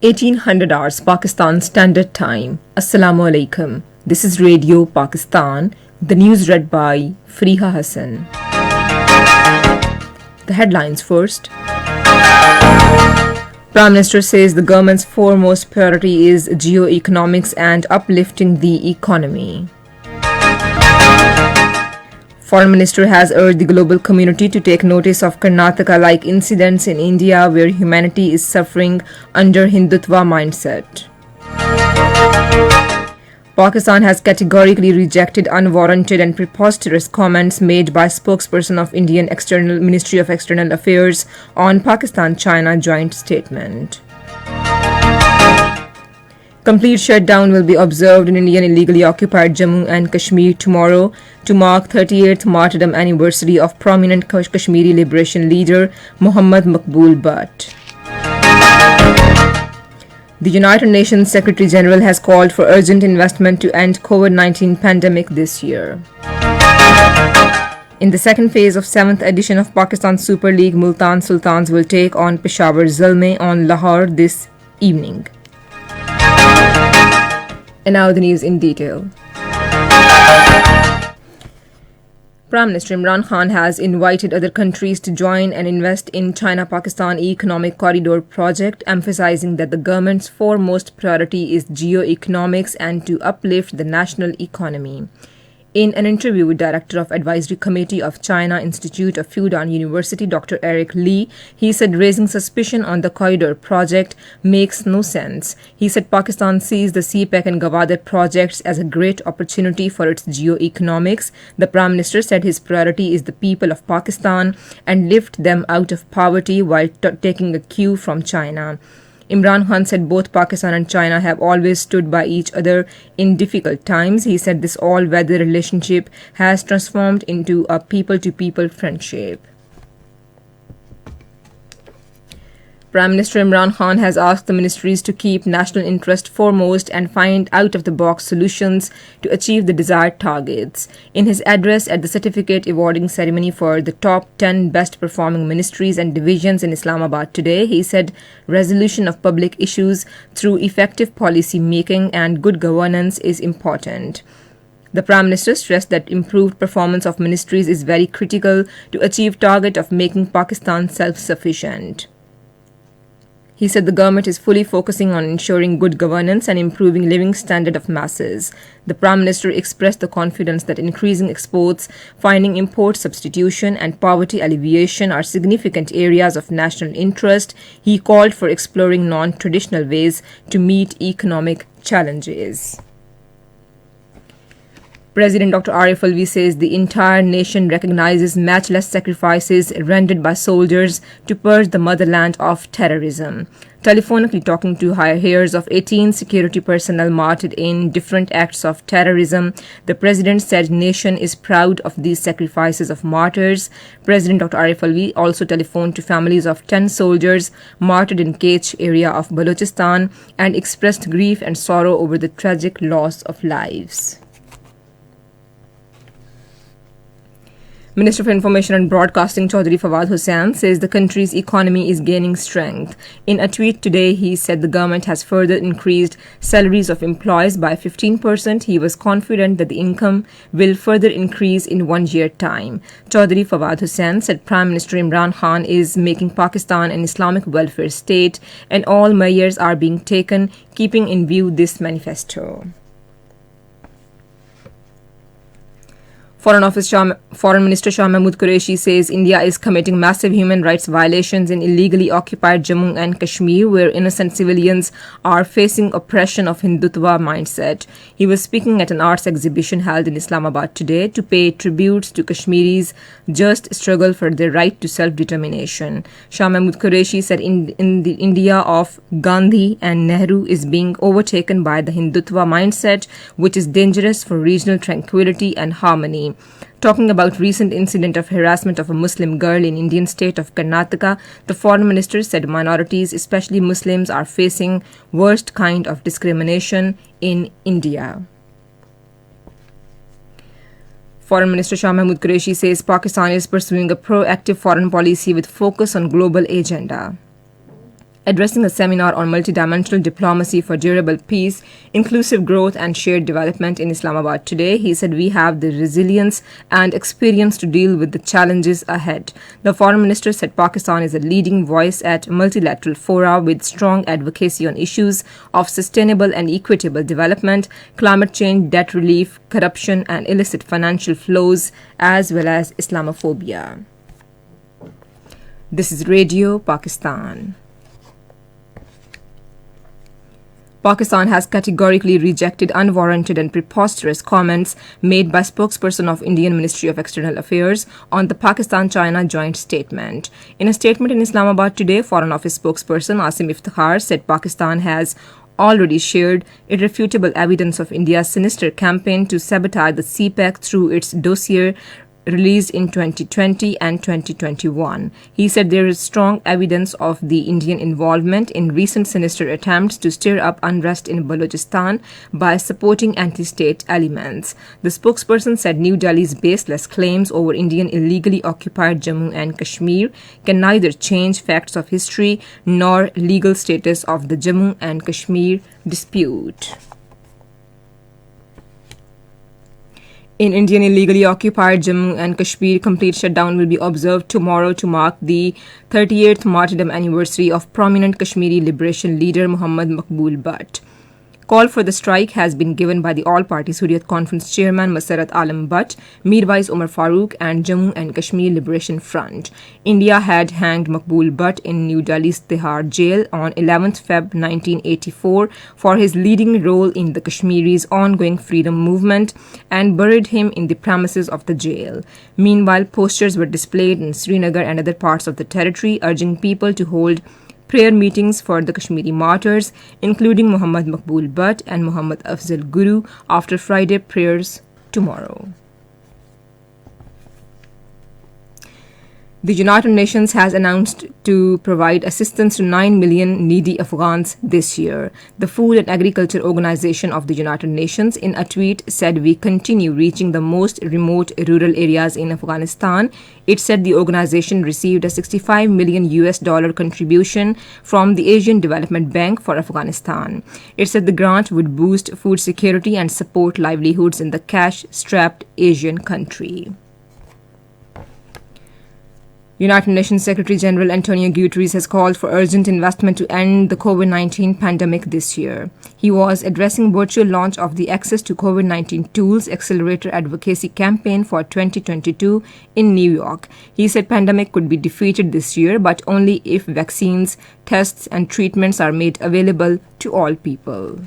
1800 hours Pakistan Standard Time. Assalamu alaikum. This is Radio Pakistan. The news read by Fariha Hassan. The headlines first. Prime Minister says the government's foremost priority is geo-economics and uplifting the economy. Foreign Minister has urged the global community to take notice of Karnataka-like incidents in India where humanity is suffering under Hindutva mindset. Pakistan has categorically rejected unwarranted and preposterous comments made by spokesperson of Indian Ministry of External Affairs on Pakistan-China joint statement. Complete shutdown will be observed in Indian illegally occupied Jammu and Kashmir tomorrow to mark 38th martyrdom anniversary of prominent Kashmiri liberation leader Muhammad Maqbool Butt. The United Nations Secretary General has called for urgent investment to end COVID-19 pandemic this year. In the second phase of 7th edition of Pakistan Super League, Multan Sultans will take on Peshawar Zalme on Lahore this evening. And now the news in detail. Prime Minister Imran Khan has invited other countries to join and invest in China-Pakistan Economic Corridor project, emphasizing that the government's foremost priority is geo-economics and to uplift the national economy. In an interview with Director of Advisory Committee of China Institute of Fudan University, Dr. Eric Lee, he said raising suspicion on the corridor project makes no sense. He said Pakistan sees the CPEC and Gwadar projects as a great opportunity for its geo-economics. The Prime Minister said his priority is the people of Pakistan and lift them out of poverty while taking a cue from China. Imran Khan said both Pakistan and China have always stood by each other in difficult times. He said this all-weather relationship has transformed into a people-to-people friendship. Prime Minister Imran Khan has asked the ministries to keep national interest foremost and find out-of-the-box solutions to achieve the desired targets. In his address at the certificate awarding ceremony for the top 10 best-performing ministries and divisions in Islamabad today, he said resolution of public issues through effective policy making and good governance is important. The Prime Minister stressed that improved performance of ministries is very critical to achieve target of making Pakistan self-sufficient. He said the government is fully focusing on ensuring good governance and improving living standard of masses. The Prime Minister expressed the confidence that increasing exports, finding import substitution and poverty alleviation are significant areas of national interest. He called for exploring non-traditional ways to meet economic challenges. President Dr. Arif Alvi says the entire nation recognizes matchless sacrifices rendered by soldiers to purge the motherland of terrorism. Telephonically talking to heirs of 18 security personnel martyred in different acts of terrorism, the President said nation is proud of these sacrifices of martyrs. President Dr. Arif Alvi also telephoned to families of 10 soldiers martyred in Kech area of Balochistan and expressed grief and sorrow over the tragic loss of lives. Minister for Information and Broadcasting Chaudhry Fawad Hussain says the country's economy is gaining strength. In a tweet today, he said the government has further increased salaries of employees by 15%. He was confident that the income will further increase in 1 year time. Chaudhry Fawad Hussain said Prime Minister Imran Khan is making Pakistan an Islamic welfare state and all measures are being taken keeping in view this manifesto. Foreign Minister Shah Mahmood Qureshi says India is committing massive human rights violations in illegally occupied Jammu and Kashmir, where innocent civilians are facing oppression of Hindutva mindset. He was speaking at an arts exhibition held in Islamabad today to pay tributes to Kashmiris' just struggle for their right to self-determination. Shah Mahmood Qureshi said in the India of Gandhi and Nehru is being overtaken by the Hindutva mindset, which is dangerous for regional tranquility and harmony. Talking about recent incident of harassment of a Muslim girl in Indian state of Karnataka, the foreign minister said minorities, especially Muslims, are facing worst kind of discrimination in India. Foreign Minister Shah Mahmood Qureshi says Pakistan is pursuing a proactive foreign policy with focus on global agenda. Addressing a seminar on multidimensional diplomacy for durable peace, inclusive growth and shared development in Islamabad today, he said we have the resilience and experience to deal with the challenges ahead. The foreign minister said Pakistan is a leading voice at multilateral fora with strong advocacy on issues of sustainable and equitable development, climate change, debt relief, corruption and illicit financial flows, as well as Islamophobia. This is Radio Pakistan. Pakistan has categorically rejected unwarranted and preposterous comments made by spokesperson of Indian Ministry of External Affairs on the Pakistan-China joint statement. In a statement in Islamabad today, Foreign Office spokesperson Asim Iftikhar said Pakistan has already shared irrefutable evidence of India's sinister campaign to sabotage the CPEC through its dossier released in 2020 and 2021. He said there is strong evidence of the Indian involvement in recent sinister attempts to stir up unrest in Balochistan by supporting anti-state elements. The spokesperson said New Delhi's baseless claims over Indian illegally occupied Jammu and Kashmir can neither change facts of history nor legal status of the Jammu and Kashmir dispute. In Indian illegally occupied Jammu and Kashmir, complete shutdown will be observed tomorrow to mark the 38th martyrdom anniversary of prominent Kashmiri liberation leader Muhammad Maqbool Butt. Call for the strike has been given by the All-Party Hurriyat Conference Chairman Masarrat Alam Butt, Mirwais Umar Farooq and Jammu and Kashmir Liberation Front. India had hanged Maqbool Butt in New Delhi's Tihar jail on 11th Feb 1984 for his leading role in the Kashmiris' ongoing freedom movement and buried him in the premises of the jail. Meanwhile, posters were displayed in Srinagar and other parts of the territory urging people to hold prayer meetings for the Kashmiri martyrs, including Muhammad Maqbool Butt and Muhammad Afzal Guru, after Friday prayers tomorrow. The United Nations has announced to provide assistance to 9 million needy Afghans this year. The Food and Agriculture Organization of the United Nations in a tweet said we continue reaching the most remote rural areas in Afghanistan. It said the organization received a $65 million contribution from the Asian Development Bank for Afghanistan. It said the grant would boost food security and support livelihoods in the cash-strapped Asian country. United Nations Secretary General Antonio Guterres has called for urgent investment to end the COVID-19 pandemic this year. He was addressing virtual launch of the Access to COVID-19 Tools Accelerator Advocacy Campaign for 2022 in New York. He said pandemic could be defeated this year, but only if vaccines, tests and treatments are made available to all people.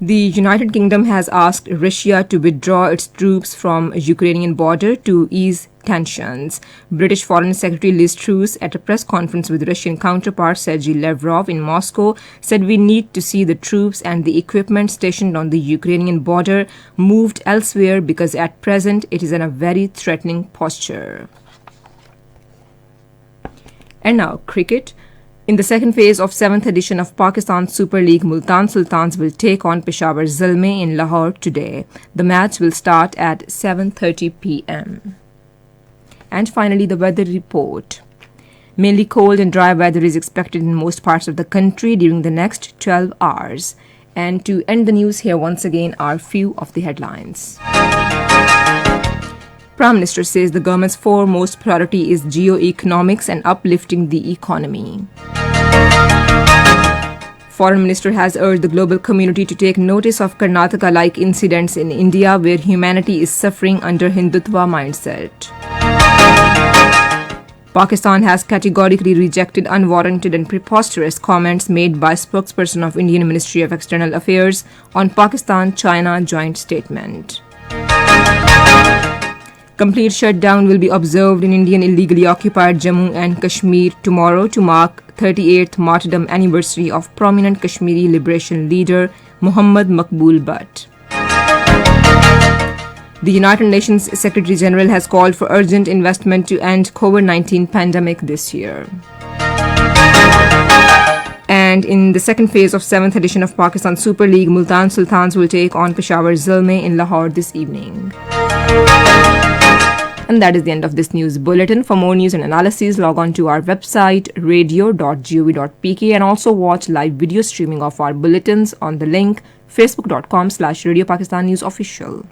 The United Kingdom has asked Russia to withdraw its troops from Ukrainian border to ease tensions. British Foreign Secretary Liz Truss, at a press conference with Russian counterpart Sergei Lavrov in Moscow, said we need to see the troops and the equipment stationed on the Ukrainian border moved elsewhere because at present it is in a very threatening posture. And now, cricket. In the second phase of 7th edition of Pakistan Super League, Multan Sultans will take on Peshawar Zalmi in Lahore today. The match will start at 7:30 p.m. And finally, the weather report. Mainly cold and dry weather is expected in most parts of the country during the next 12 hours. And to end the news, here once again are few of the headlines. Prime Minister says the government's foremost priority is geo-economics and uplifting the economy. Foreign Minister has urged the global community to take notice of Karnataka-like incidents in India where humanity is suffering under Hindutva mindset. Pakistan has categorically rejected unwarranted and preposterous comments made by spokesperson of Indian Ministry of External Affairs on Pakistan-China joint statement. Complete shutdown will be observed in Indian illegally occupied Jammu and Kashmir tomorrow to mark 38th martyrdom anniversary of prominent Kashmiri liberation leader Muhammad Maqbool Butt. The United Nations Secretary General has called for urgent investment to end COVID-19 pandemic this year. And in the second phase of 7th edition of Pakistan Super League, Multan Sultans will take on Peshawar Zalmi in Lahore this evening. And that is the end of this news bulletin. For more news and analysis, log on to our website radio.gov.pk and also watch live video streaming of our bulletins on the link facebook.com/Radio Pakistan News Official.